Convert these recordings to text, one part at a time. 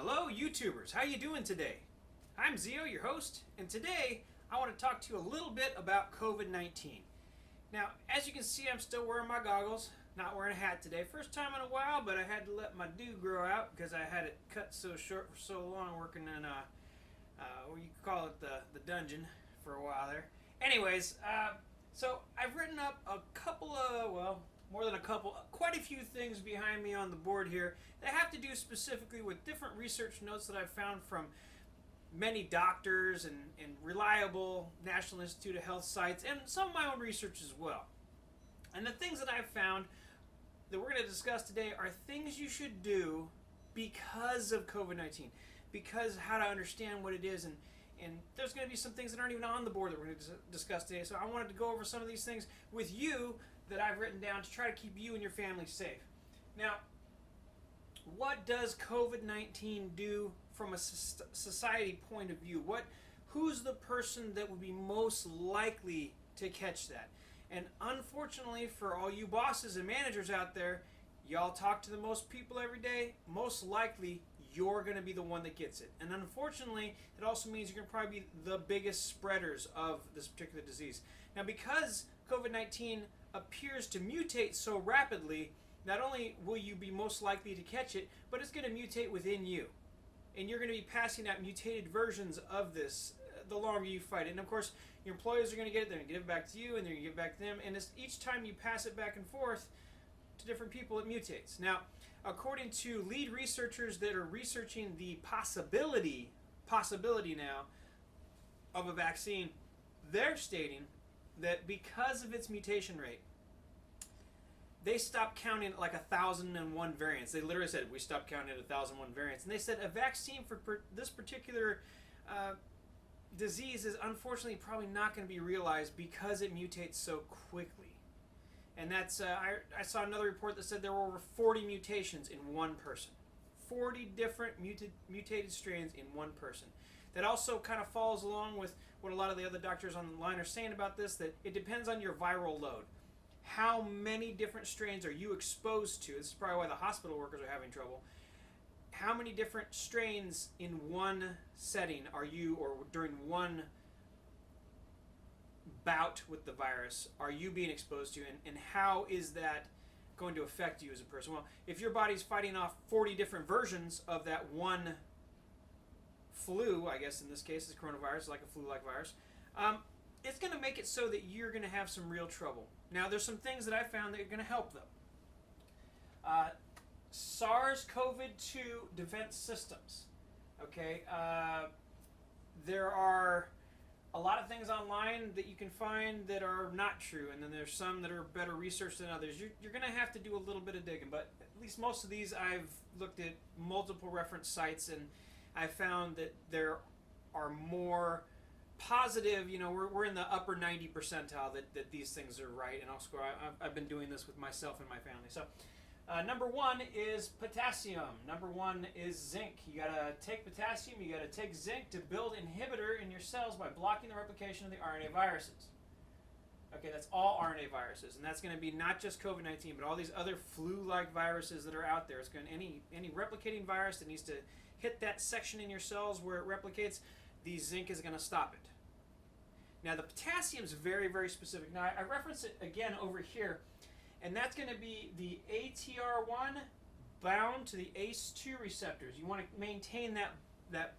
Hello YouTubers, how you doing today? I'm Zio, your host, and today I want to talk to you a little bit about COVID-19. Now, as you can see, I'm still wearing my goggles, not wearing a hat today. First time in a while, but I had to let my do grow out because I had it cut so short for so long working in, what you could call it, the dungeon for a while there. Anyways, so I've written up a couple of, well, more than a couple, quite a few things behind me on the board here that have to do specifically with different research notes that I've found from many doctors and reliable National Institute of Health sites and some of my own research as well. And the things that I've found that we're going to discuss today are things you should do because of COVID-19, because how to understand what it is, and there's going to be some things that aren't even on the board that we're going to discuss today. So I wanted to go over some of these things with you that I've written down to try to keep you and your family safe. Now, what does COVID-19 do from a society point of view? Who's the person that would be most likely to catch that? And unfortunately for all you bosses and managers out there, y'all talk to the most people every day, most likely you're going to be the one that gets it. And unfortunately, it also means you're going to probably be the biggest spreaders of this particular disease. Now, because COVID-19 appears to mutate so rapidly, not only will you be most likely to catch it, but it's going to mutate within you. And you're going to be passing out mutated versions of this the longer you fight it. And of course, your employees are going to get it, they're going to give it back to you, and they're going to give it back to them. And each time you pass it back and forth to different people, it mutates. Now, according to lead researchers that are researching the possibility now of a vaccine, they're stating that because of its mutation rate, they stopped counting at like 1,001 variants. They literally said, we stopped counting at 1,001 variants. And they said a vaccine for this particular disease is unfortunately probably not going to be realized because it mutates so quickly. And that's, I saw another report that said there were over 40 mutations in one person. 40 different mutated strains in one person. That also kind of follows along with what a lot of the other doctors online are saying about this, that it depends on your viral load. How many different strains are you exposed to? This is probably why the hospital workers are having trouble. How many different strains in one setting are you, or during one bout with the virus, are you being exposed to, and how is that going to affect you as a person? Well, if your body's fighting off 40 different versions of that one flu, I guess in this case it's coronavirus, like a flu-like virus, it's going to make it so that you're going to have some real trouble. Now, there's some things that I found that are going to help, though. SARS-CoV2 defense systems. Okay, there are a lot of things online that you can find that are not true, and then there's some that are better researched than others. You're going to have to do a little bit of digging, but at least most of these I've looked at multiple reference sites, and I found that there are more positive, we're in the upper 90 percentile that these things are right, and also I've been doing this with myself and my family. So number one is potassium. Number one is zinc. You gotta take potassium, you gotta take zinc to build inhibitor in your cells by blocking the replication of the RNA viruses. Okay, that's all RNA viruses, and that's going to be not just COVID-19, but all these other flu-like viruses that are out there. It's going to, any replicating virus that needs to hit that section in your cells where it replicates, the zinc is going to stop it. Now, the potassium is very, very specific. Now, I reference it again over here, and that's going to be the ATR1 bound to the ACE2 receptors. You want to maintain that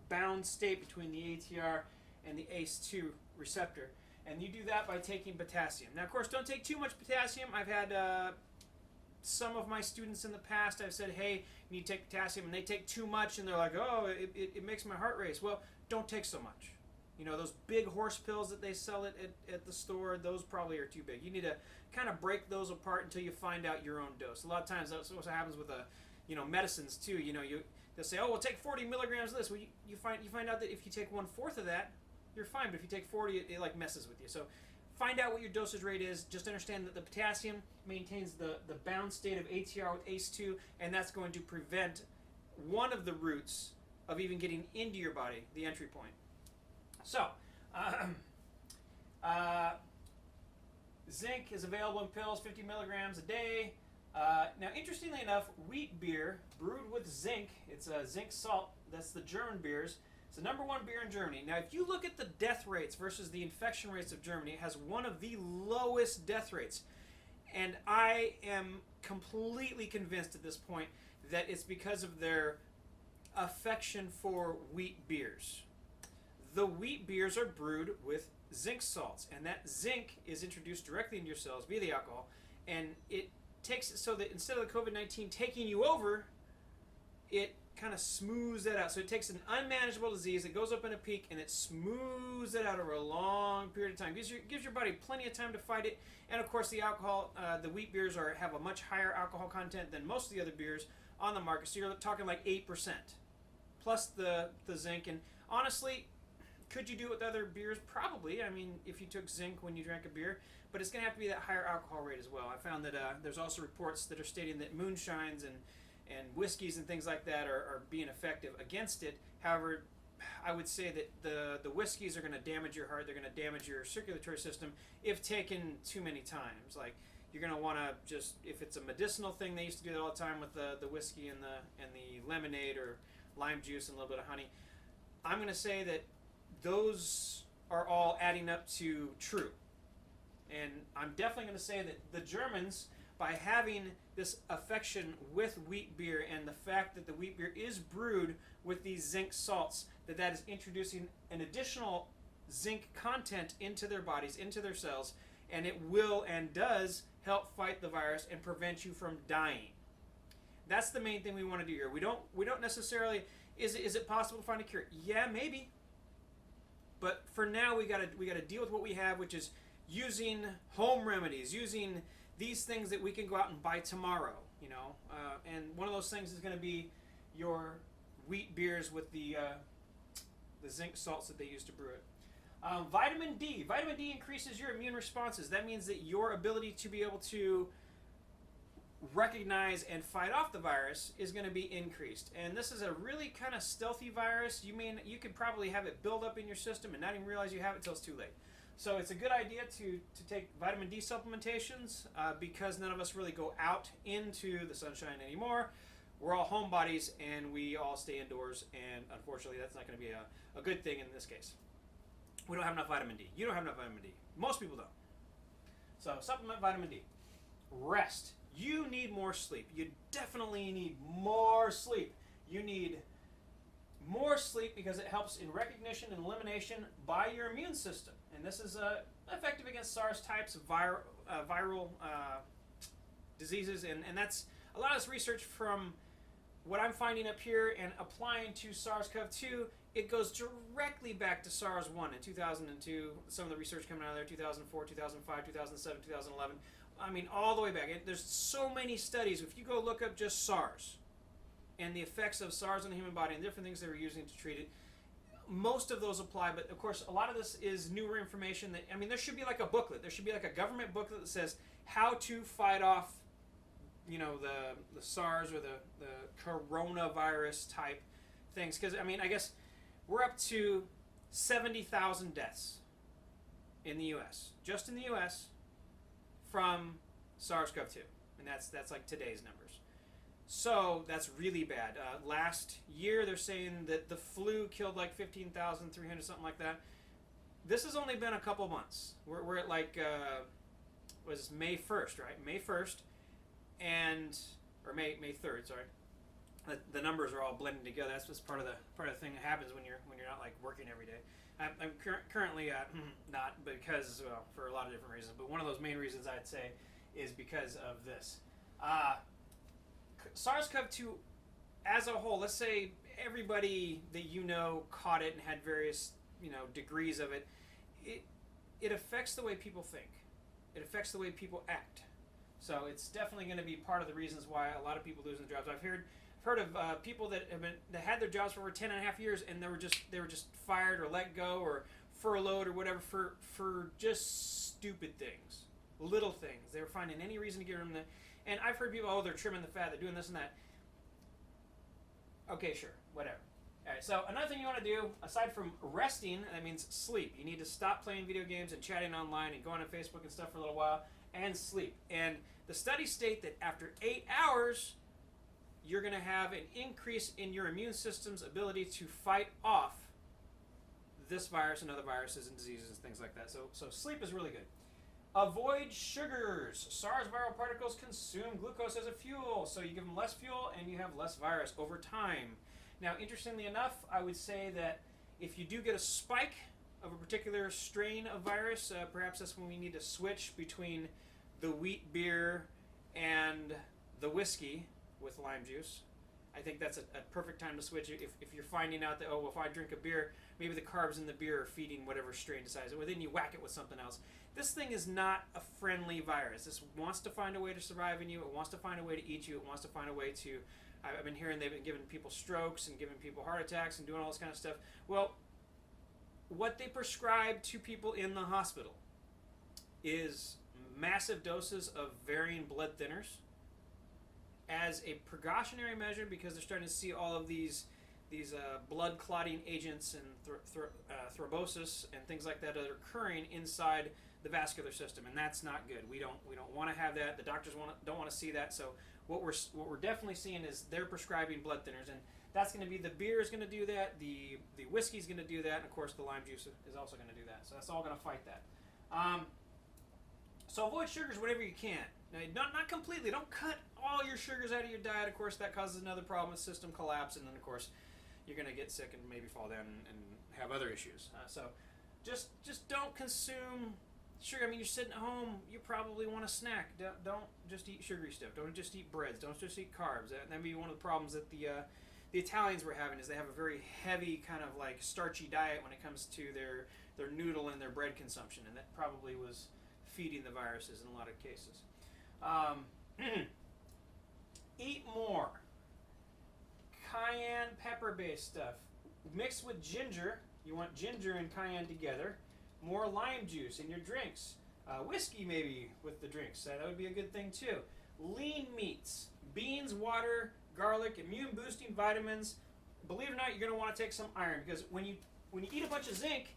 bound state between the ATR and the ACE2 receptor. And you do that by taking potassium. Now, of course, don't take too much potassium. I've had some of my students in the past, I've said, hey, you need to take potassium, and they take too much, and they're like, oh, it makes my heart race. Well, don't take so much. Those big horse pills that they sell at the store, those probably are too big. You need to kind of break those apart until you find out your own dose. A lot of times that's what happens with medicines too. They'll say, oh, we'll take 40 milligrams of this. Well, you find out that if you take 1/4 of that, you're fine. But if you take 40, it like messes with you. So find out what your dosage rate is. Just understand that the potassium maintains the bound state of ATR with ACE2, and that's going to prevent one of the routes of even getting into your body, the entry point. So, zinc is available in pills, 50 milligrams a day. Now, interestingly enough, wheat beer brewed with zinc, it's a zinc salt, that's the German beers. It's the number one beer in Germany. Now, if you look at the death rates versus the infection rates of Germany, it has one of the lowest death rates. And I am completely convinced at this point that it's because of their affection for wheat beers. The wheat beers are brewed with zinc salts, and that zinc is introduced directly into your cells via the alcohol, and it takes it so that instead of the COVID-19 taking you over, it kind of smooths that out. So it takes an unmanageable disease, it goes up in a peak, and it smooths it out over a long period of time. Gives your body plenty of time to fight it. And of course, the alcohol, the wheat beers have a much higher alcohol content than most of the other beers on the market. So you're talking like 8% plus the zinc. And honestly, could you do it with other beers? Probably. I mean, if you took zinc when you drank a beer, but it's going to have to be that higher alcohol rate as well. I found that there's also reports that are stating that moonshines and whiskeys and things like that are being effective against it. However, I would say that the whiskeys are going to damage your heart. They're going to damage your circulatory system if taken too many times. Like, you're going to want to just, if it's a medicinal thing, they used to do that all the time with the whiskey and the lemonade or lime juice and a little bit of honey. I'm going to say that those are all adding up to true. And I'm definitely going to say that the Germans, by having this affection with wheat beer and the fact that the wheat beer is brewed with these zinc salts, that is introducing an additional zinc content into their bodies, into their cells, and it will and does help fight the virus and prevent you from dying. That's the main thing we want to do here. We don't necessarily, is it possible to find a cure? Yeah, maybe. But for now, we gotta deal with what we have, which is using home remedies, using these things that we can go out and buy tomorrow, you know. And one of those things is going to be your wheat beers with the zinc salts that they use to brew it. Vitamin D. Vitamin D increases your immune responses. That means that your ability to be able to recognize and fight off the virus is going to be increased. And this is a really kind of stealthy virus. You could probably have it build up in your system and not even realize you have it until it's too late. So it's a good idea to take vitamin D supplementations because none of us really go out into the sunshine anymore. We're all homebodies and we all stay indoors, and unfortunately that's not going to be a good thing in this case. We don't have enough vitamin D. You don't have enough vitamin D. Most people don't. So supplement vitamin D. Rest. You need more sleep. You definitely need more sleep. You need more sleep because it helps in recognition and elimination by your immune system. And this is effective against SARS types of viral diseases. And that's a lot of this research from what I'm finding up here and applying to SARS-CoV2. It goes directly back to SARS-1 in 2002. Some of the research coming out of there, 2004, 2005, 2007, 2011. I mean, all the way back. There's so many studies. If you go look up just SARS and the effects of SARS on the human body and different things they were using to treat it, most of those apply. But of course, a lot of this is newer information. There should be like a booklet. There should be like a government booklet that says how to fight off, you know, the SARS or the coronavirus type things. Because, I guess we're up to 70,000 deaths in the U.S., just in the U.S., from SARS-CoV-2, and that's like today's numbers. So that's really bad. Last year they're saying that the flu killed like 15,300, something like that. This has only been a couple months. We're at like was May 1st, right? May 1st, or May 3rd. Sorry, the numbers are all blending together. That's just part of the thing that happens when you're not like working every day. I'm currently not, because, well, for a lot of different reasons, but one of those main reasons I'd say is because of this. SARS-CoV-2 as a whole, let's say everybody that you know caught it and had various, degrees of it, it affects the way people think. It affects the way people act. So it's definitely going to be part of the reasons why a lot of people losing their jobs. I've heard of people that had their jobs for over 10 and a half years, and they were just fired or let go or furloughed or whatever for just stupid things, little things. They were finding any reason to get rid of them. And I've heard people, they're trimming the fat, they're doing this and that. Okay, sure, whatever. All right, so another thing you want to do, aside from resting, that means sleep. You need to stop playing video games and chatting online and going on Facebook and stuff for a little while, and sleep. And the studies state that after 8 hours, you're going to have an increase in your immune system's ability to fight off this virus and other viruses and diseases and things like that. So sleep is really good. Avoid sugars. SARS viral particles consume glucose as a fuel, so you give them less fuel and you have less virus over time. Now, interestingly enough, I would say that if you do get a spike of a particular strain of virus, perhaps that's when we need to switch between the wheat beer and the whiskey with lime juice. I think that's a perfect time to switch if you're finding out that, oh, well, if I drink a beer, maybe the carbs in the beer are feeding whatever strain decides it. Well, then you whack it with something else. This thing is not a friendly virus. This wants to find a way to survive in you. It wants to find a way to eat you. It wants to find a way to... I've been hearing they've been giving people strokes and giving people heart attacks and doing all this kind of stuff. Well, what they prescribe to people in the hospital is massive doses of varying blood thinners as a precautionary measure, because they're starting to see all of these blood clotting agents and thrombosis and things like that are occurring inside the vascular system, and that's not good. We don't want to have that. The doctors don't want to see that. So what we're definitely seeing is they're prescribing blood thinners, and that's going to be, the beer is going to do that, the whiskey is going to do that, and of course the lime juice is also going to do that. So that's all going to fight that. So avoid sugars whenever you can. Now, not completely. Don't cut all your sugars out of your diet. Of course, that causes another problem with system collapse, and then of course you're going to get sick and maybe fall down and have other issues. So just don't consume sugar. I mean, you're sitting at home, you probably want a snack. Don't just eat sugary stuff. Don't just eat breads. Don't just eat carbs. That may be one of the problems that the Italians were having, is they have a very heavy kind of like starchy diet when it comes to their noodle and their bread consumption, and that probably was feeding the viruses in a lot of cases. Eat more cayenne pepper-based stuff. Mixed with ginger. You want ginger and cayenne together. More lime juice in your drinks. Whiskey maybe with the drinks. That would be a good thing too. Lean meats. Beans, water, garlic, immune-boosting vitamins. Believe it or not, you're going to want to take some iron, because when you eat a bunch of zinc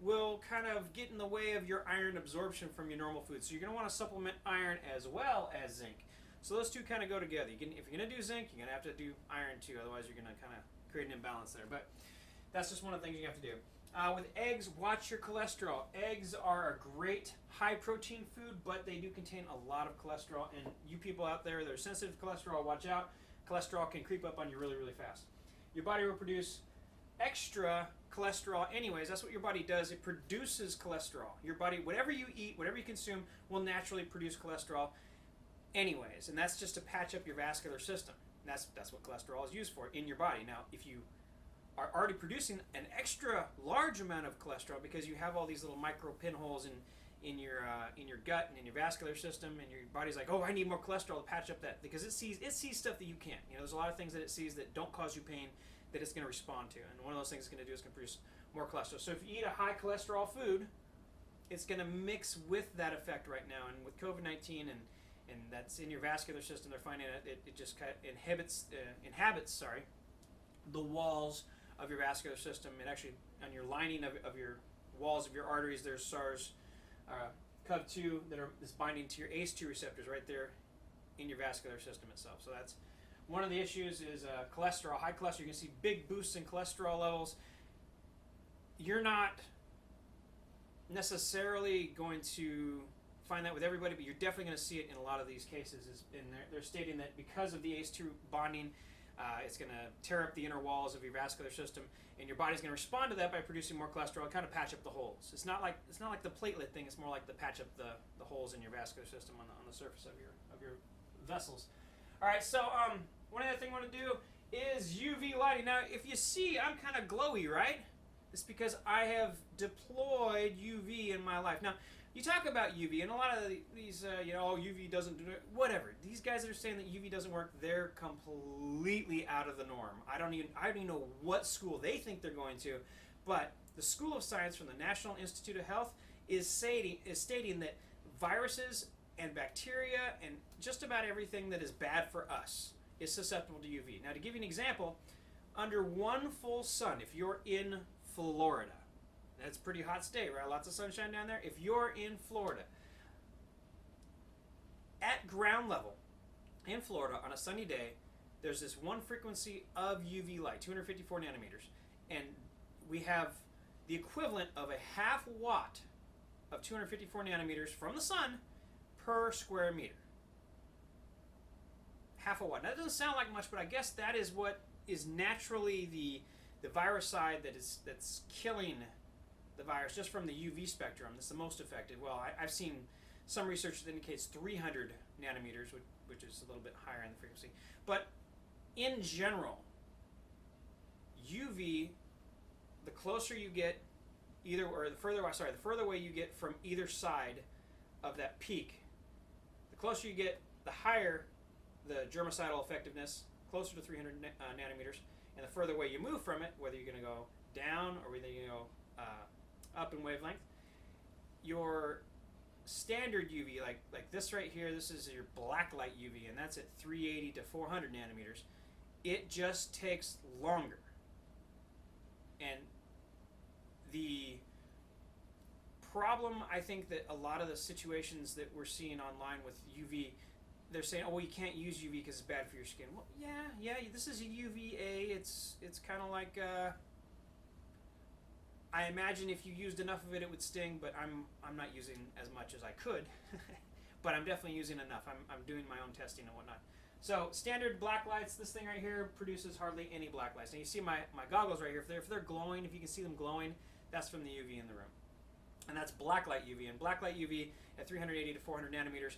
will kind of get in the way of your iron absorption from your normal food. So you're going to want to supplement iron as well as zinc. So those two kind of go together. If you're going to do zinc, you're going to have to do iron too. Otherwise, you're going to kind of create an imbalance there. But that's just one of the things you have to do. With eggs, watch your cholesterol. Eggs are a great high-protein food, but they do contain a lot of cholesterol. And you people out there that are sensitive to cholesterol, watch out. Cholesterol can creep up on you really, really fast. Your body will produce extra cholesterol anyways. That's what your body does. It produces cholesterol. Your body, whatever you eat, whatever you consume, will naturally produce cholesterol anyways. And that's just to patch up your vascular system. And that's what cholesterol is used for in your body. Now, if you are already producing an extra large amount of cholesterol because you have all these little micro pinholes in your gut and in your vascular system, and your body's like, oh, I need more cholesterol to patch up that, because it sees stuff that you can't. There's a lot of things that it sees that don't cause you pain that it's going to respond to, and one of those things it's going to do is going to produce more cholesterol. So if you eat a high cholesterol food, it's going to mix with that effect right now. And with COVID-19 and that's in your vascular system, they're finding it just kind of inhabits the walls of your vascular system. And actually, on your lining of your walls of your arteries, there's SARS-CoV2 is binding to your ACE2 receptors right there in your vascular system itself. So that's one of the issues is cholesterol, high cholesterol. You can see big boosts in cholesterol levels. You're not necessarily going to find that with everybody, but you're definitely going to see it in a lot of these cases. They're stating that because of the ACE2 bonding, it's going to tear up the inner walls of your vascular system, and your body's going to respond to that by producing more cholesterol and kind of patch up the holes. It's not like the platelet thing. It's more like the patch up the holes in your vascular system on the surface of your vessels. All right, so one other thing I want to do is UV lighting. Now, if you see, I'm kind of glowy, right? It's because I have deployed UV in my life. Now, you talk about UV, and a lot of these, UV doesn't do it. Whatever. These guys that are saying that UV doesn't work, they're completely out of the norm. I don't even know what school they think they're going to, but the School of Science from the National Institute of Health is stating that viruses and bacteria and just about everything that is bad for us is susceptible to UV. Now, to give you an example, under one full sun, if you're in Florida, that's a pretty hot state, right? Lots of sunshine down there. If you're in Florida, at ground level in Florida on a sunny day, there's this one frequency of UV light, 254 nanometers, and we have the equivalent of a half watt of 254 nanometers from the sun per square meter. Half a watt. Now, that doesn't sound like much, but I guess that is what is naturally the viricide that's killing the virus just from the UV spectrum. That's the most effective. Well, I've seen some research that indicates 300 nanometers, which is a little bit higher in the frequency. But in general, UV, the closer you get, the further away you get from either side of that peak, the closer you get, the higher the germicidal effectiveness, closer to 300 nanometers, and the further away you move from it, whether you're going to go down or whether you go up in wavelength, your standard UV, like this right here, this is your Backlight UV, and that's at 380 to 400 nanometers. It just takes longer. And the problem, I think, that a lot of the situations that we're seeing online with UV, they're saying, oh, well, you can't use UV because it's bad for your skin. Well, yeah, this is a UVA. It's kind of like, I imagine if you used enough of it, it would sting, but I'm not using as much as I could. But I'm definitely using enough. I'm doing my own testing and whatnot. So standard black lights, this thing right here produces hardly any black lights. Now you see my goggles right here, if they're glowing, if you can see them glowing, that's from the UV in the room. And that's Backlight UV. And Backlight UV at 380 to 400 nanometers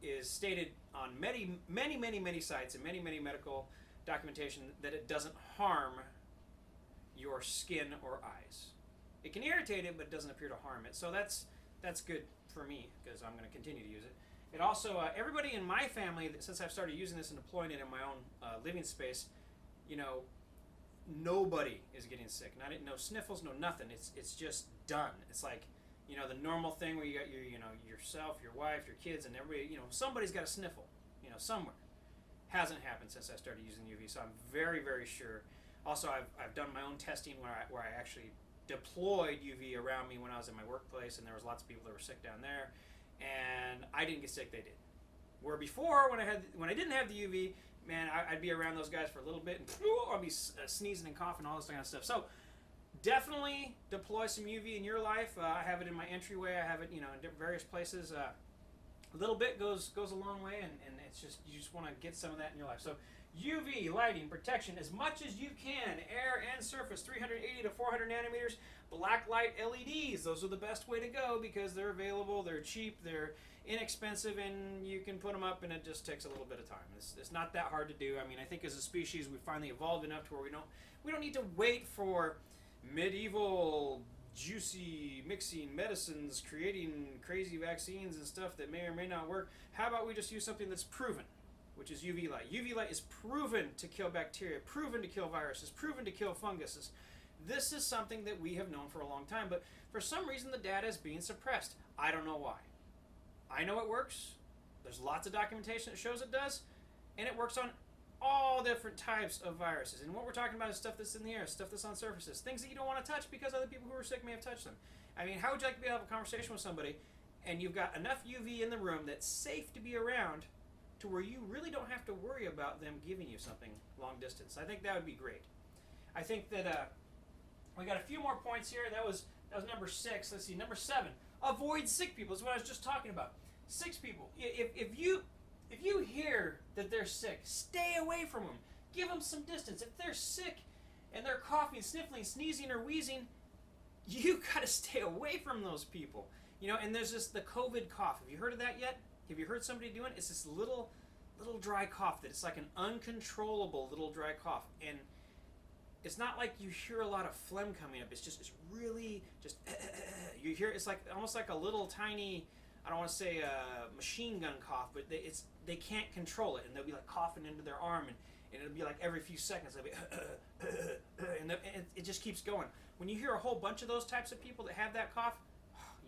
is stated on many sites and many medical documentation that it doesn't harm your skin or eyes. It can irritate it, but it doesn't appear to harm it. So that's good for me because I'm going to continue to use it. It also, everybody in my family, since I've started using this and deploying it in my own living space, nobody is getting sick. No sniffles, no nothing. It's just done. It's like, the normal thing where you got yourself, your wife, your kids, and everybody, somebody's got a sniffle, somewhere. Hasn't happened since I started using UV, so I'm very sure. Also, I've done my own testing where I actually deployed UV around me when I was in my workplace, and there was lots of people that were sick down there, and I didn't get sick, they did. Where before, when I didn't have the UV, man, I'd be around those guys for a little bit, and I'd be sneezing and coughing, all this kind of stuff. So definitely deploy some UV in your life. I have it in my entryway. I have it, in various places. A little bit goes a long way, and it's just, you just want to get some of that in your life. So UV lighting protection as much as you can, air and surface, 380 to 400 nanometers. Blacklight LEDs, those are the best way to go because they're available, they're cheap, they're inexpensive, and you can put them up, and it just takes a little bit of time. It's not that hard to do. I mean, I think as a species we finally evolved enough to where we don't need to wait for medieval juicy mixing medicines creating crazy vaccines and stuff that may or may not work. How about we just use something that's proven, which is UV light. UV light is proven to kill bacteria, proven to kill viruses, proven to kill funguses. This is something that we have known for a long time, but for some reason the data is being suppressed. I don't know why. I know it works. There's lots of documentation that shows it does, and it works on all different types of viruses. And what we're talking about is stuff that's in the air, stuff that's on surfaces, things that you don't want to touch because other people who are sick may have touched them. I mean, how would you like to be able to have a conversation with somebody and you've got enough UV in the room that's safe to be around to where you really don't have to worry about them giving you something long distance? I think that would be great. I think that we got a few more points here. That was number 6. Let's see, number 7. Avoid sick people. Is what I was just talking about. Sick people. If you hear that they're sick, stay away from them. Give them some distance. If they're sick and they're coughing, sniffling, sneezing, or wheezing, you got to stay away from those people. And there's this the COVID cough. Have you heard of that yet? Have you heard somebody doing it? It's this little dry cough that it's like an uncontrollable little dry cough, and it's not like you hear a lot of phlegm coming up. It's really just you hear. It's like almost like a little tiny, I don't want to say a machine gun cough, but they can't control it, and they'll be like coughing into their arm, and it'll be like every few seconds they'll be and it just keeps going. When you hear a whole bunch of those types of people that have that cough,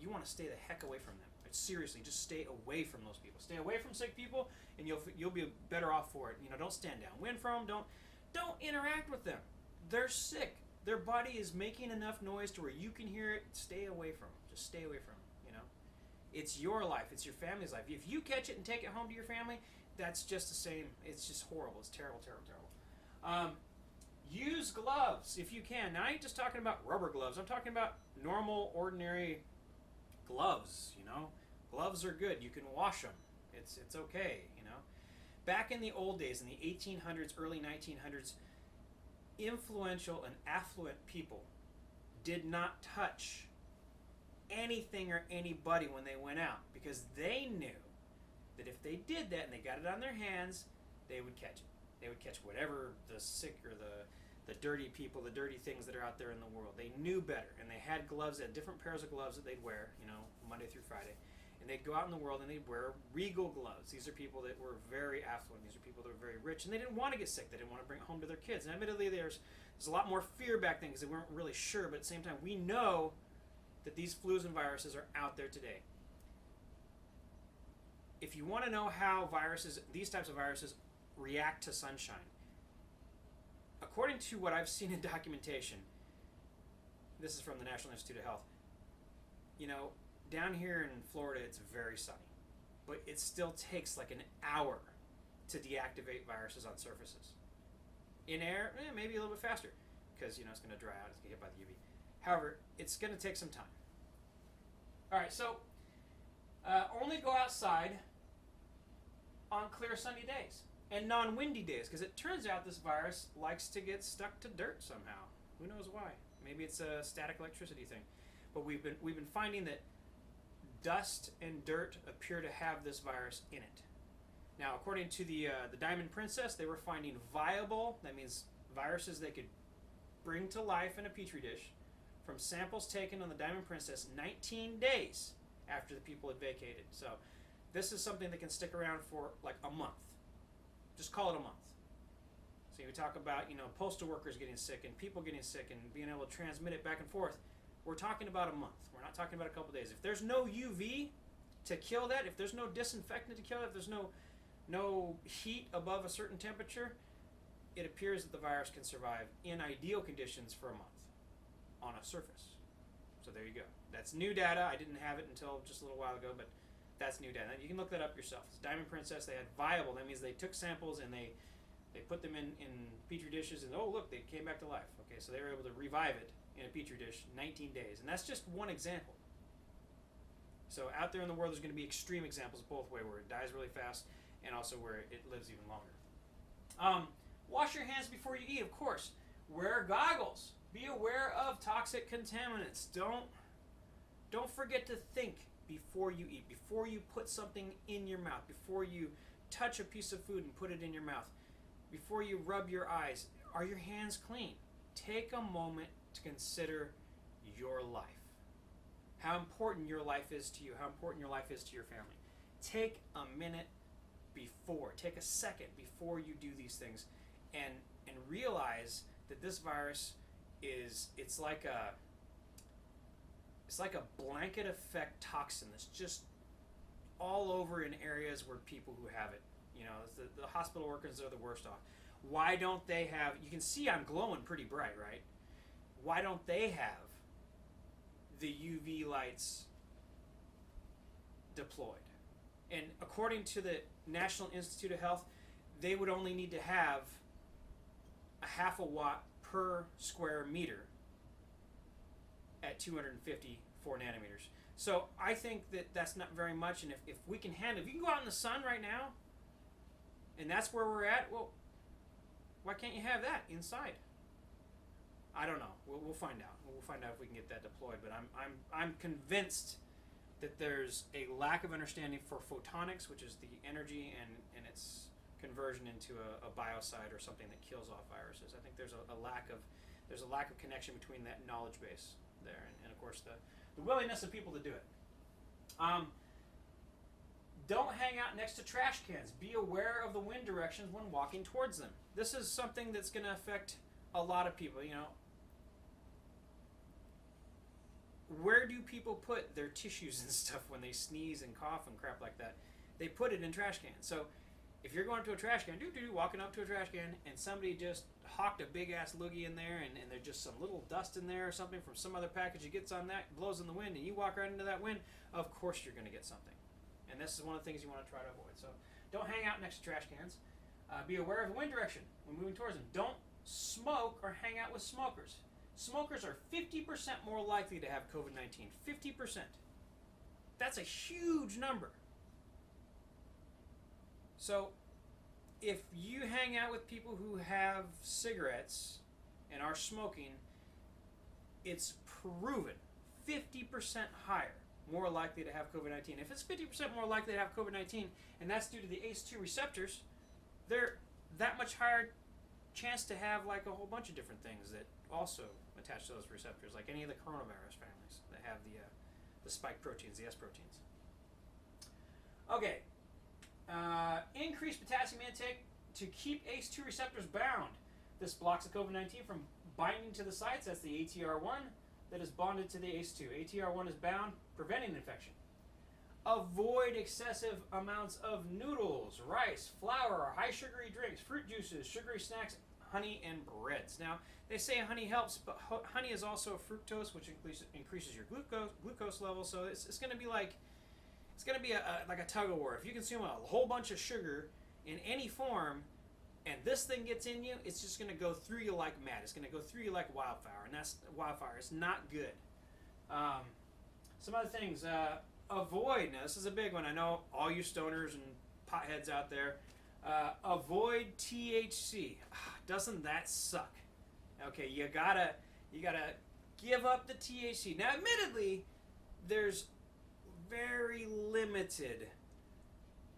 you want to stay the heck away from them. Seriously, just stay away from those people. Stay away from sick people, and you'll be better off for it. Don't stand downwind from them. Don't interact with them. They're sick. Their body is making enough noise to where you can hear it. Stay away from them. Just stay away from them. It's your life. It's your family's life. If you catch it and take it home to your family, that's just the same. It's just horrible. It's terrible, terrible, terrible. Use gloves if you can. Now, I ain't just talking about rubber gloves. I'm talking about normal, ordinary gloves, you know. Gloves are good. You can wash them. It's okay, you know. Back in the old days, in the 1800s, early 1900s, influential and affluent people did not touch anything or anybody when they went out, because they knew that if they did that and they got it on their hands, they would catch it. They would catch whatever the sick or the dirty people, the dirty things that are out there in the world. They knew better, and they had gloves, they had different pairs of gloves that they'd wear, you know, Monday through Friday. And they'd go out in the world and they'd wear regal gloves. These are people that were very affluent. These are people that were very rich, and they didn't want to get sick. They didn't want to bring it home to their kids. And admittedly, there's a lot more fear back then because they weren't really sure, but at the same time, we know that these flus and viruses are out there today. If you want to know how viruses, these types of viruses, react to sunshine, according to what I've seen in documentation, this is from the National Institute of Health, you know, down here in Florida it's very sunny, but it still takes like an hour to deactivate viruses on surfaces. In air, maybe a little bit faster, because you know it's going to dry out, it's going to get hit by the UV. However, it's going to take some time. Alright, so only go outside on clear sunny days and non-windy days, because it turns out this virus likes to get stuck to dirt somehow. Who knows why? Maybe it's a static electricity thing. But we've been finding that dust and dirt appear to have this virus in it. Now, according to the Diamond Princess, they were finding viable, that means viruses they could bring to life in a petri dish, from samples taken on the Diamond Princess 19 days after the people had vacated. So this is something that can stick around for like a month. Just call it a month. So you talk about, you know, postal workers getting sick and people getting sick and being able to transmit it back and forth. We're talking about a month. We're not talking about a couple days. If there's no UV to kill that, if there's no disinfectant to kill that, if there's no heat above a certain temperature, it appears that the virus can survive in ideal conditions for a month on a surface. So there you go. That's new data. I didn't have it until just a little while ago, but that's new data. You can look that up yourself. It's Diamond Princess. They had viable. That means they took samples and they put them in petri dishes, and oh look, they came back to life. Okay, so they were able to revive it in a petri dish 19 days. And that's just one example. So out there in the world, there's going to be extreme examples both ways, where it dies really fast and also where it lives even longer. Wash your hands before you eat, of course. Wear goggles. Be aware of toxic contaminants. Don't forget to think before you eat, before you put something in your mouth, before you touch a piece of food and put it in your mouth, before you rub your eyes. Are your hands clean? Take a moment to consider your life. How important your life is to you, how important your life is to your family. Take a minute before, take a second before you do these things, and realize that this virus it's like a blanket effect toxin that's just all over in areas where people who have it. You know, the hospital workers are the worst off. Why don't they have, you can see I'm glowing pretty bright, right? Why don't they have the UV lights deployed? And according to the National Institute of Health, they would only need to have a half a watt per square meter at 254 nanometers. So I think that that's not very much, and if we can handle, if you can go out in the sun right now, and that's where we're at, well, why can't you have that inside? I don't know. We'll find out. We'll find out if we can get that deployed. But I'm convinced that there's a lack of understanding for photonics, which is the energy and its conversion into a biocide or something that kills off viruses. I think there's a lack of connection between that knowledge base there, and of course the willingness of people to do it. Don't hang out next to trash cans. Be aware of the wind directions when walking towards them. This is something that's going to affect a lot of people. You know, where do people put their tissues and stuff when they sneeze and cough and crap like that? They put it in trash cans. So if you're going to a trash can, walking up to a trash can, and somebody just hawked a big ass loogie in there, and there's just some little dust in there or something from some other package, it gets on that, blows in the wind, and you walk right into that wind, of course you're going to get something. And this is one of the things you want to try to avoid. So don't hang out next to trash cans. Be aware of the wind direction when moving towards them. Don't smoke or hang out with smokers. Smokers are 50% more likely to have COVID-19. 50%. That's a huge number. So if you hang out with people who have cigarettes and are smoking, it's proven 50% higher, more likely to have COVID-19. If it's 50% more likely to have COVID-19, and that's due to the ACE2 receptors, they're that much higher chance to have like a whole bunch of different things that also attach to those receptors, like any of the coronavirus families that have the spike proteins, the S proteins. Okay. Increase potassium intake to keep ACE2 receptors bound. This blocks the COVID-19 from binding to the sites. That's the ATR1 that is bonded to the ACE2. ATR1 is bound, preventing infection. Avoid excessive amounts of noodles, rice, flour, or high sugary drinks, fruit juices, sugary snacks, honey, and breads. Now, they say honey helps, but honey is also fructose, which increases your glucose level. So it's going to be like like a tug of war. If you consume a whole bunch of sugar in any form, and this thing gets in you, it's just going to go through you like mad. It's going to go through you like wildfire, and that's wildfire. It's not good. Some other things. Avoid. Now, this is a big one. I know all you stoners and potheads out there. Avoid THC. Doesn't that suck? Okay, you gotta give up the THC. Now, admittedly, there's very limited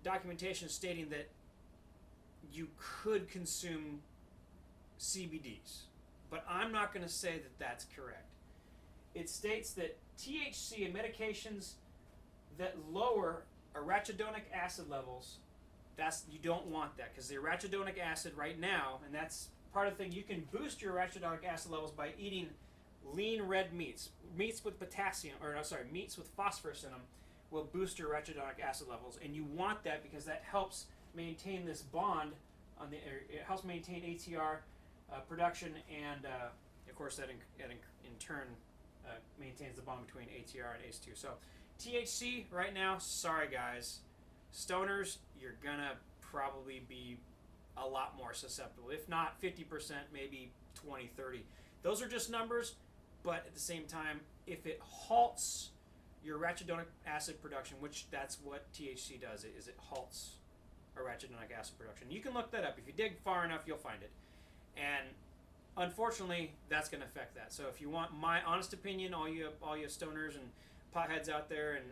documentation stating that you could consume CBDs, but I'm not going to say that that's correct. It states that THC and medications that lower arachidonic acid levels, you don't want that, because the arachidonic acid right now, and that's part of the thing, you can boost your arachidonic acid levels by eating lean red meats with potassium, meats with phosphorus in them will boost your arachidonic acid levels, and you want that because that helps maintain this bond it helps maintain ATR production, and of course that in turn maintains the bond between ATR and ACE2. So THC right now, sorry guys, stoners, you're gonna probably be a lot more susceptible. If not 50%, maybe 20, 30. Those are just numbers, but at the same time, if it halts your arachidonic acid production, which that's what THC does, is it halts arachidonic acid production. You can look that up. If you dig far enough, you'll find it. And unfortunately, that's going to affect that. So if you want my honest opinion, all you stoners and potheads out there and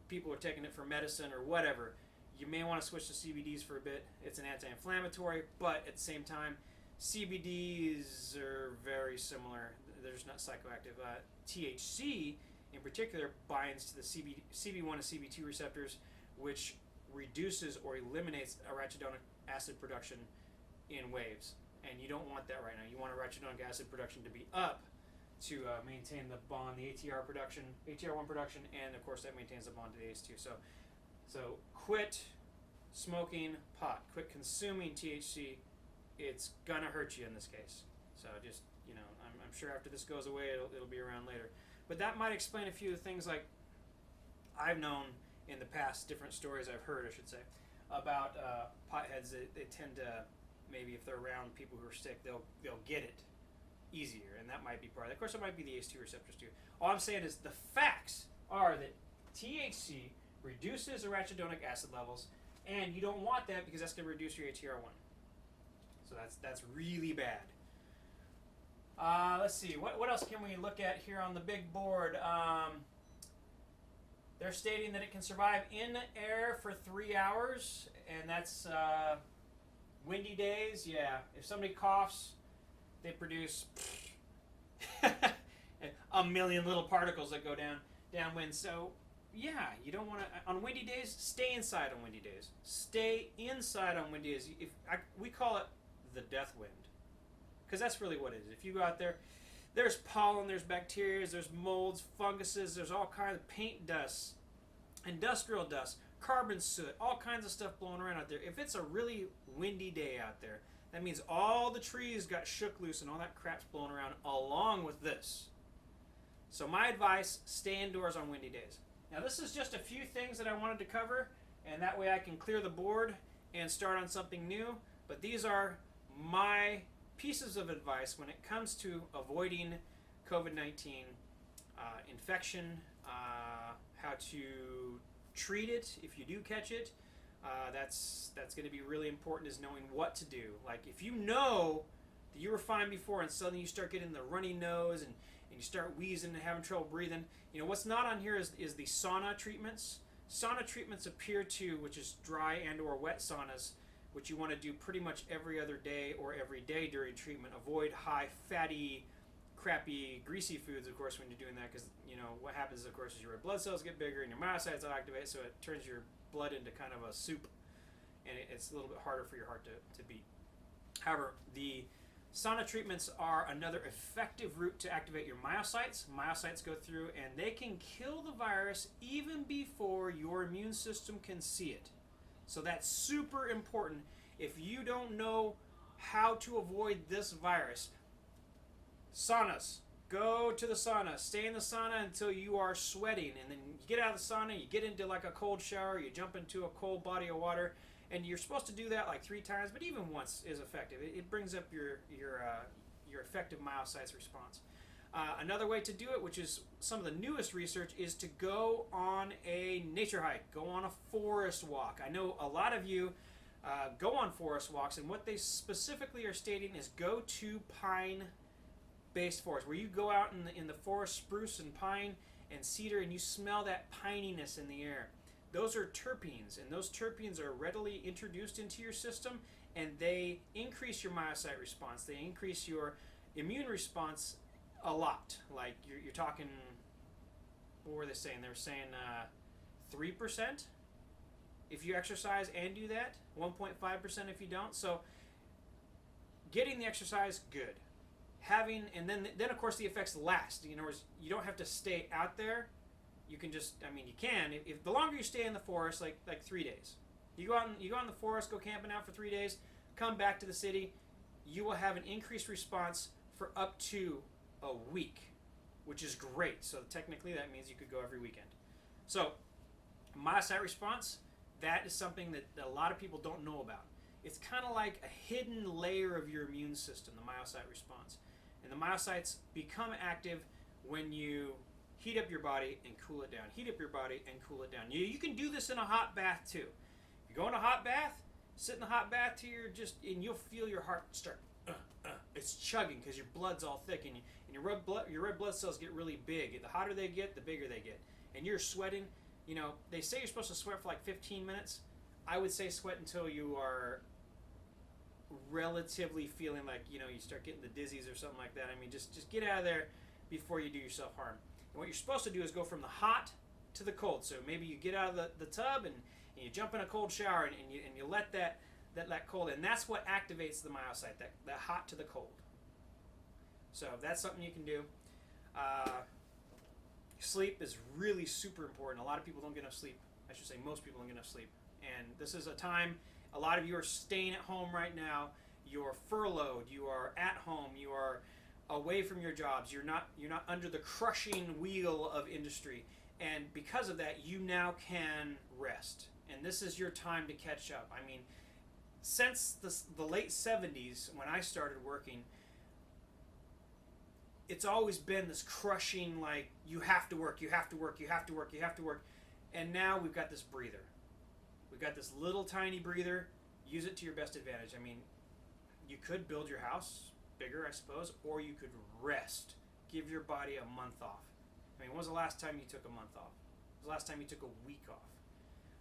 people who are taking it for medicine or whatever, you may want to switch to CBDs for a bit. It's an anti-inflammatory, but at the same time, CBDs are very similar. They're just not psychoactive. THC, in particular, binds to the CB1 and CB2 receptors, which reduces or eliminates arachidonic acid production in waves. And you don't want that right now. You want arachidonic acid production to be up to maintain the bond, the ATR1 production, and of course that maintains the bond to the ACE2. So quit smoking pot. Quit consuming THC. It's gonna hurt you in this case. So just, I'm sure after this goes away, it'll be around later. But that might explain a few of the things like I've known in the past, different stories I've heard, I should say, about potheads. They tend to, maybe if they're around people who are sick, they'll get it easier, and that might be part of it. Of course, it might be the ACE2 receptors too. All I'm saying is the facts are that THC reduces arachidonic acid levels, and you don't want that because that's going to reduce your ATR1. So that's really bad. Let's see, what else can we look at here on the big board? They're stating that it can survive in air for 3 hours, and that's windy days. Yeah, if somebody coughs, they produce a million little particles that go downwind. So yeah, you don't want to, on windy days, stay inside on windy days. Stay inside on windy days. We call it the death wind, because that's really what it is. If you go out there, there's pollen, there's bacteria, there's molds, funguses, there's all kinds of paint dust, industrial dust, carbon soot, all kinds of stuff blowing around out there. If it's a really windy day out there, that means all the trees got shook loose and all that crap's blowing around along with this. So my advice, stay indoors on windy days. Now this is just a few things that I wanted to cover, and that way I can clear the board and start on something new. But these are my pieces of advice when it comes to avoiding COVID-19 infection, how to treat it if you do catch it. That's going to be really important, is knowing what to do. Like if you know that you were fine before and suddenly you start getting the runny nose and you start wheezing and having trouble breathing, you know, what's not on here is the sauna treatments. Sauna treatments appear to, which is dry and or wet saunas, which you want to do pretty much every other day or every day during treatment. Avoid high fatty, crappy, greasy foods, of course, when you're doing that, because you know what happens, of course, is your red blood cells get bigger and your myocytes will activate, so it turns your blood into kind of a soup, and it's a little bit harder for your heart to beat. However, the sauna treatments are another effective route to activate your myocytes. Myocytes go through and they can kill the virus even before your immune system can see it. So that's super important. If you don't know how to avoid this virus, saunas. Go to the sauna. Stay in the sauna until you are sweating, and then you get out of the sauna, you get into like a cold shower, you jump into a cold body of water, and you're supposed to do that like 3 times, but even once is effective. It brings up your effective myocytes response. Another way to do it, which is some of the newest research, is to go on a nature hike, go on a forest walk. I know a lot of you go on forest walks, and what they specifically are stating is go to pine-based forest, where you go out in the forest, spruce and pine and cedar, and you smell that pininess in the air. Those are terpenes, and those terpenes are readily introduced into your system, and they increase your myocyte response. They increase your immune response a lot. Like you're talking, what were they saying? They were saying 3% if you exercise and do that, 1.5% if you don't. So getting the exercise, good. Having, and then of course the effects last. You know, you don't have to stay out there. You can just, I mean, you can. If the longer you stay in the forest, like 3 days, you go out in the forest, go camping out for 3 days, come back to the city, you will have an increased response for up to a week, which is great. So technically that means you could go every weekend. So myocyte response, that is something that a lot of people don't know about. It's kind of like a hidden layer of your immune system, the myocyte response. And the myocytes become active when you heat up your body and cool it down. Heat up your body and cool it down. You can do this in a hot bath too. You go in a hot bath, sit in the hot bath till and you'll feel your heart start, it's chugging because your blood's all thick, and your red blood cells get really big. The hotter they get, the bigger they get. And you're sweating. You know, they say you're supposed to sweat for like 15 minutes. I would say sweat until you are relatively feeling like, you know, you start getting the dizzies or something like that. I mean, just get out of there before you do yourself harm. And what you're supposed to do is go from the hot to the cold. So maybe you get out of the tub and you jump in a cold shower and you let that cold, and that's what activates the myocyte, that hot to the cold. So that's something you can do. Sleep is really super important. A lot of people don't get enough sleep. I should say most people don't get enough sleep. And this is a time, a lot of you are staying at home right now. You're furloughed. You are at home. You are away from your jobs. You're not under the crushing wheel of industry. And because of that, you now can rest. And this is your time to catch up. I mean, since the late 70s, when I started working, it's always been this crushing, like, you have to work, you have to work, you have to work, you have to work. And now we've got this breather. We've got this little tiny breather. Use it to your best advantage. I mean, you could build your house bigger, I suppose, or you could rest. Give your body a month off. I mean, when was the last time you took a month off? When was the last time you took a week off?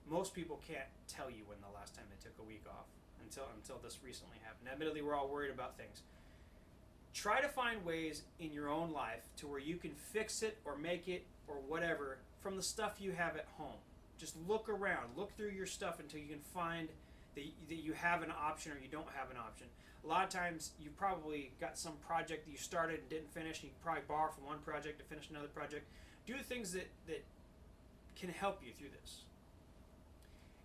Most people can't tell you when the last time they took a week off until this recently happened. Admittedly, we're all worried about things. Try to find ways in your own life to where you can fix it or make it or whatever from the stuff you have at home. Just look around, look through your stuff until you can find that you have an option or you don't have an option. A lot of times you probably got some project that you started and didn't finish, and you can probably borrow from one project to finish another project. Do things that can help you through this.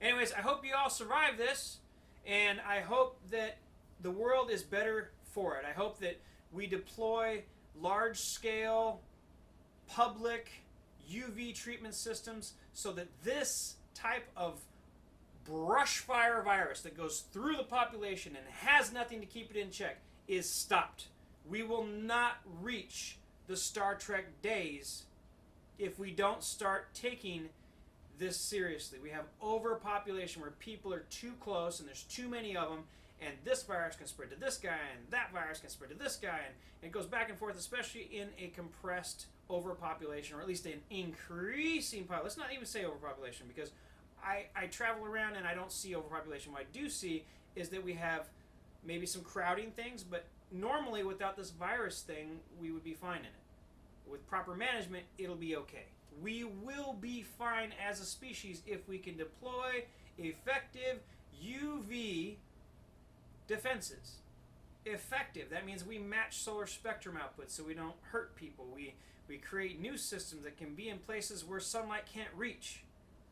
Anyways, I hope you all survive this, and I hope that the world is better for it. I hope that we deploy large-scale public UV treatment systems so that this type of brushfire virus that goes through the population and has nothing to keep it in check is stopped. We will not reach the Star Trek days if we don't start taking this seriously. We have overpopulation where people are too close and there's too many of them, and this virus can spread to this guy and that virus can spread to this guy, and it goes back and forth, especially in a compressed overpopulation, or at least an increasing population. Let's not even say overpopulation, because I travel around and I don't see overpopulation. What I do see is that we have maybe some crowding things, but normally without this virus thing, we would be fine in it. With proper management, it'll be okay. We will be fine as a species if we can deploy effective UV defenses. Effective, that means we match solar spectrum output so we don't hurt people. We create new systems that can be in places where sunlight can't reach.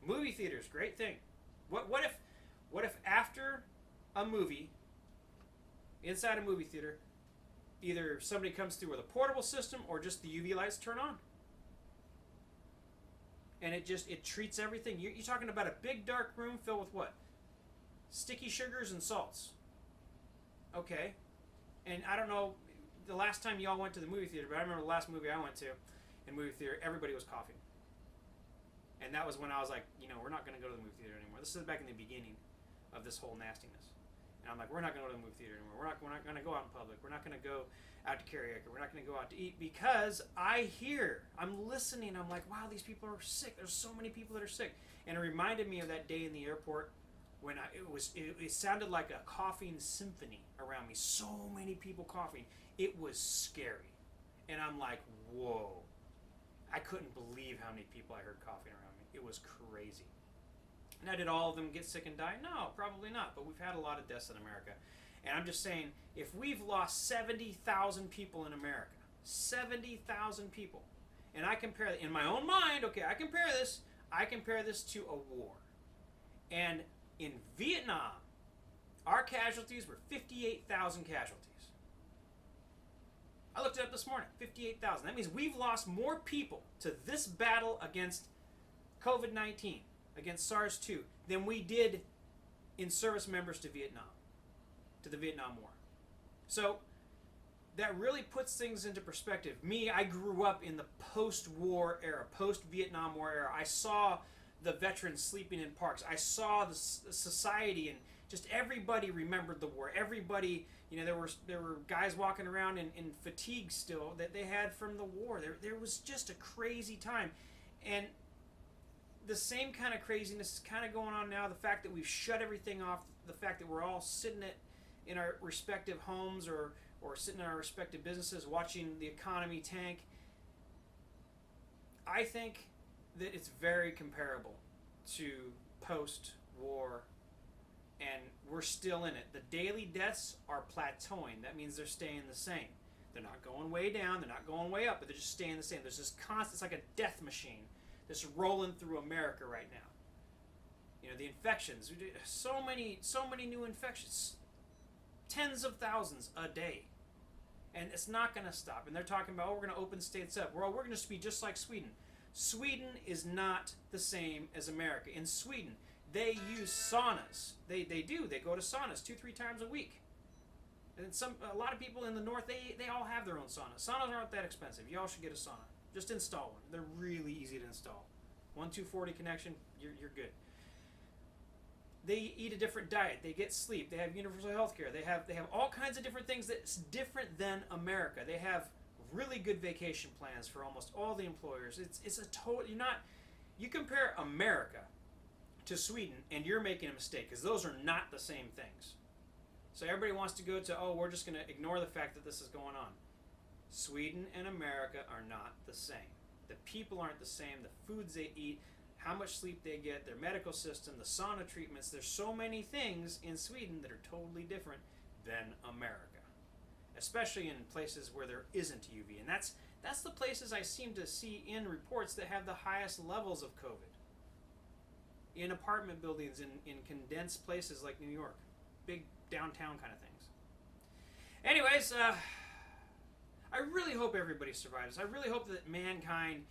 Movie theaters, great thing. What if after a movie, inside a movie theater, either somebody comes through with a portable system or just the UV lights turn on? And it treats everything. You're talking about a big dark room filled with what? Sticky sugars and salts. Okay. And I don't know the last time y'all went to the movie theater, but I remember the last movie I went to in movie theater, everybody was coughing. And that was when I was like, we're not going to go to the movie theater anymore. This is back in the beginning of this whole nastiness. And I'm like, we're not going to go to the movie theater anymore. We're not going to go out in public. We're not going to go out to karaoke. We're not going to go out to eat, because I'm listening. I'm like, wow, these people are sick. There's so many people that are sick. And it reminded me of that day in the airport when it sounded like a coughing symphony around me. So many people coughing. It was scary. And I'm like, whoa. I couldn't believe how many people I heard coughing around me. It was crazy. Now, did all of them get sick and die? No, probably not. But we've had a lot of deaths in America. And I'm just saying, if we've lost 70,000 people in America, 70,000 people, and I compare it in my own mind, okay, I compare this to a war. And in Vietnam, our casualties were 58,000 casualties. I looked it up this morning, 58,000. That means we've lost more people to this battle against COVID-19, against SARS-2, than we did in service members to Vietnam, to the Vietnam War. So that really puts things into perspective. I grew up in the post-war era, post-Vietnam War era. I saw the veterans sleeping in parks. I saw the society, and just everybody remembered the war. Everybody, there were guys walking around in fatigue still that they had from the war. There was just a crazy time. And the same kind of craziness is kind of going on now. The fact that we've shut everything off, the fact that we're all sitting in our respective homes or sitting in our respective businesses watching the economy tank. I think that it's very comparable to post-war, and we're still in it. The daily deaths are plateauing. That means they're staying the same. They're not going way down, they're not going way up, but they're just staying the same. There's this constant, it's like a death machine that's rolling through America right now. The infections, so many new infections, tens of thousands a day. And it's not going to stop. And they're talking about, we're going to open states up. We're going to be just like Sweden. Sweden is not the same as America. In Sweden, they use saunas. They do. They go to saunas 2-3 times a week. And a lot of people in the north, they all have their own sauna. Saunas aren't that expensive. You all should get a sauna. Just install one. They're really easy to install. 1-240 connection, you're good. They eat a different diet. They get sleep. They have universal health care. They have all kinds of different things that's different than America. They have really good vacation plans for almost all the employers. It's a total. You compare America to Sweden, and you're making a mistake, because those are not the same things. So everybody wants to go to, we're just going to ignore the fact that this is going on. Sweden and America are not the same. The people aren't the same. The foods they eat, how much sleep they get, their medical system, the sauna treatments. There's so many things in Sweden that are totally different than America, especially in places where there isn't UV. And that's the places I seem to see in reports that have the highest levels of COVID. in apartment buildings, in condensed places like New York, big downtown kind of things. Anyways, I really hope everybody survives. I really hope that mankind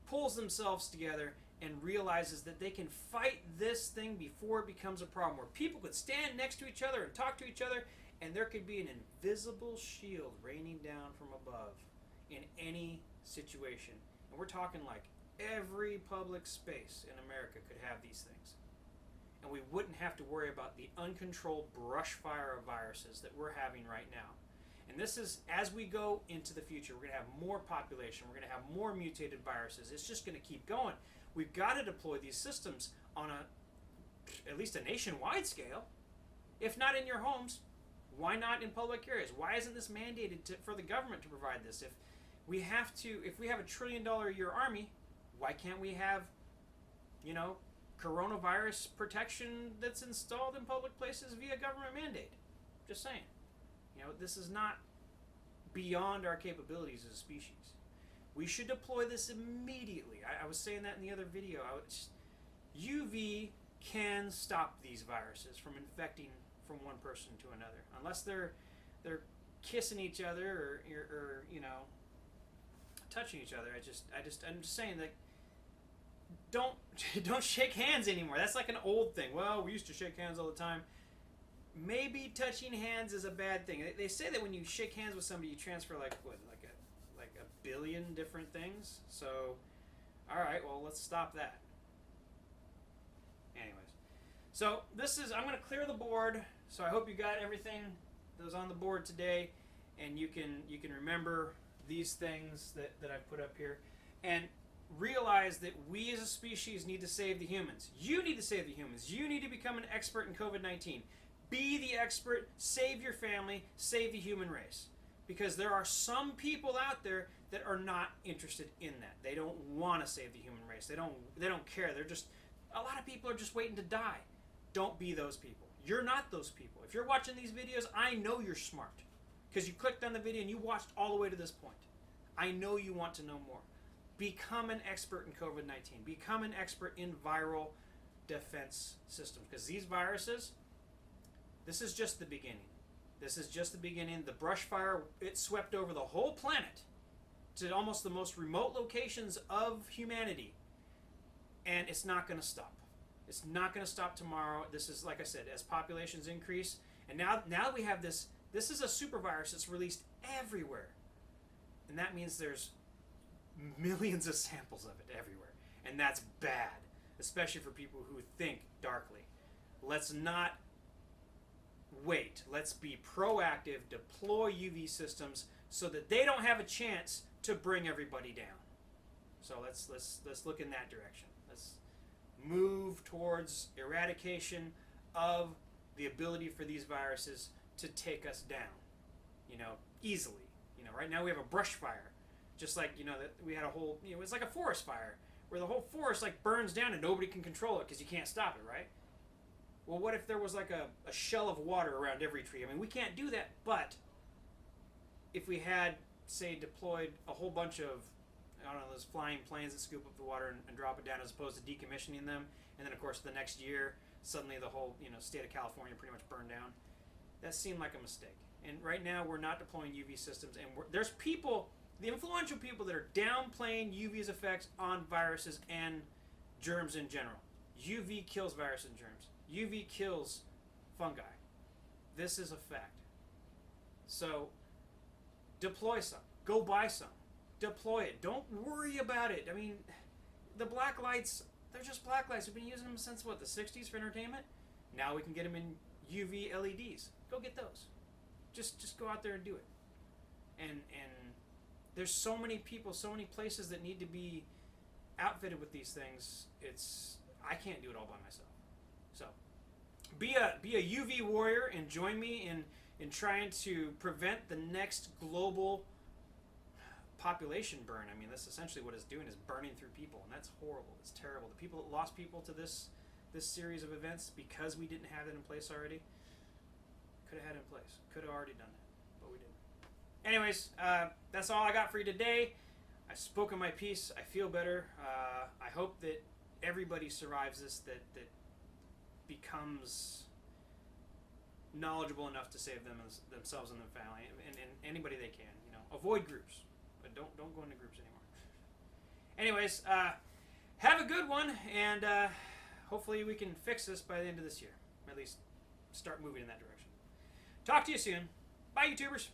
pulls themselves together and realizes that they can fight this thing before it becomes a problem, where people could stand next to each other and talk to each other, and there could be an invisible shield raining down from above in any situation. And we're talking like every public space in America could have these things. And we wouldn't have to worry about the uncontrolled brush fire of viruses that we're having right now. And this is, as we go into the future, we're going to have more population, we're going to have more mutated viruses. It's just going to keep going. We've got to deploy these systems on at least a nationwide scale. If not in your homes, why not in public areas? Why isn't this mandated for the government to provide this? If we have a $1 trillion a year army, why can't we have, coronavirus protection that's installed in public places via government mandate? Just saying. This is not beyond our capabilities as a species. We should deploy this immediately. I was saying that in the other video. UV can stop these viruses from infecting from one person to another, unless they're kissing each other or touching each other. I'm just saying that don't shake hands anymore. That's like an old thing. Well, we used to shake hands all the time. Maybe touching hands is a bad thing. They say that when you shake hands with somebody, you transfer like a billion different things. So, all right, well, let's stop that. Anyways, so I'm going to clear the board. So I hope you got everything that was on the board today, and you can remember these things that I've put up here, and realize that we as a species need to save the humans. You need to save the humans. You need to become an expert in COVID-19. Be the expert, save your family, save the human race. Because there are some people out there that are not interested in that. They don't want to save the human race. They don't care. A lot of people are just waiting to die. Don't be those people. You're not those people. If you're watching these videos, I know you're smart. Because you clicked on the video and you watched all the way to this point. I know you want to know more. Become an expert in COVID-19. Become an expert in viral defense systems. Because these viruses, this is just the beginning. This is just the beginning. The brush fire, it swept over the whole planet to almost the most remote locations of humanity. And it's not going to stop. It's not going to stop tomorrow. This is, like I said, as populations increase. And now we have this is a super virus that's released everywhere. And that means there's millions of samples of it everywhere. And that's bad, especially for people who think darkly. Let's not wait. Let's be proactive, deploy UV systems so that they don't have a chance to bring everybody down. So let's look in that direction. Let's move towards eradication of the ability for these viruses to take us down, easily. Right now we have a brush fire, just like, that we had a whole, it's like a forest fire where the whole forest like burns down and nobody can control it because you can't stop it, right? Well, what if there was like a shell of water around every tree? I mean, we can't do that, but if we had, say, deployed a whole bunch of, those flying planes that scoop up the water and drop it down as opposed to decommissioning them, and then, of course, the next year, suddenly the whole, state of California pretty much burned down. That seemed like a mistake. And right now, we're not deploying UV systems, and there's people, the influential people, that are downplaying UV's effects on viruses and germs in general. UV kills viruses and germs. UV kills fungi. This is a fact. So, deploy some. Go buy some. Deploy it. Don't worry about it. I mean, the black lights, they're just black lights. We've been using them since, the 60s for entertainment? Now we can get them in UV LEDs. Go get those. Just go out there and do it. And there's so many people, so many places that need to be outfitted with these things. I can't do it all by myself. So, be a UV warrior and join me in trying to prevent the next global population burn. I mean, that's essentially what it's doing, is burning through people, and that's horrible. It's terrible. The people that lost people to this series of events because we didn't have it in place already, could have had it in place. Could have already done it, but we didn't. Anyways, that's all I got for you today. I've spoken my piece. I feel better. I hope that everybody survives this that becomes knowledgeable enough to save themselves and their family, and anybody they can. You know, avoid groups, but don't go into groups anymore. Anyways, have a good one, and hopefully we can fix this by the end of this year. At least start moving in that direction. Talk to you soon. Bye, YouTubers.